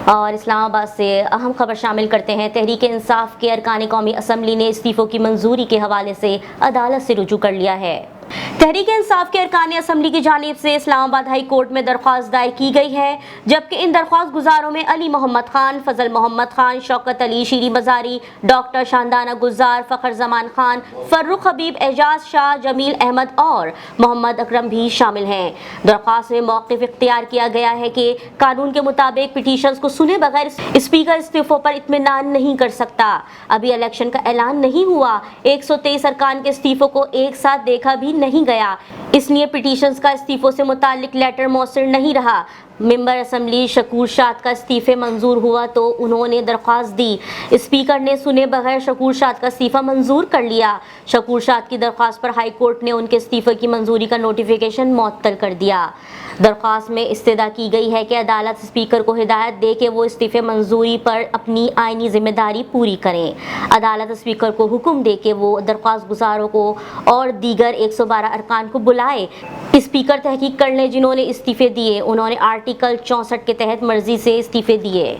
اور اسلام آباد سے اہم خبر شامل کرتے ہیں۔ تحریک انصاف کے ارکان قومی اسمبلی نے استعفوں کی منظوری کے حوالے سے عدالت سے رجوع کر لیا ہے۔ تحریک انصاف کے ارکان اسمبلی کی جانب سے اسلام آباد ہائی کورٹ میں درخواست دائر کی گئی ہے، جبکہ ان درخواست گزاروں میں علی محمد خان، فضل محمد خان، شوکت علی، شیریں بزاری، ڈاکٹر شاندانہ گلزار، فخر زمان خان، فرخ حبیب، اعجاز شاہ، جمیل احمد اور محمد اکرم بھی شامل ہیں۔ درخواست میں موقف اختیار کیا گیا ہے کہ قانون کے مطابق پٹیشنز کو سنے بغیر اسپیکر استعفوں پر اطمینان نہیں کر سکتا۔ ابھی الیکشن کا اعلان نہیں ہوا، 123 ارکان کے استعفوں کو ایک ساتھ دیکھا بھی نہیں گیا، اس لیے پٹیشنز کا استعفوں سے متعلق لیٹر مؤثر نہیں رہا۔ ممبر اسمبلی شکور شاد کا استعفے منظور ہوا تو انہوں نے درخواست دی، اسپیکر نے سنے بغیر شکور شاد کا استعفی منظور کر لیا۔ شکور شاد کی درخواست پر ہائی کورٹ نے ان کے استعفے کی منظوری کا نوٹیفیکیشن معطل کر دیا۔ درخواست میں استدعا کی گئی ہے کہ عدالت اسپیکر کو ہدایت دے کہ وہ استعفے منظوری پر اپنی آئینی ذمہ داری پوری کریں۔ عدالت اسپیکر کو حکم دے کہ وہ درخواست گزاروں کو اور دیگر 112 ارکان کو بلائے۔ اسپیکر تحقیق کر لیں جنہوں نے استعفے دیے، انہوں نے آرٹیکل 64 کے تحت مرضی سے استعفے دیے۔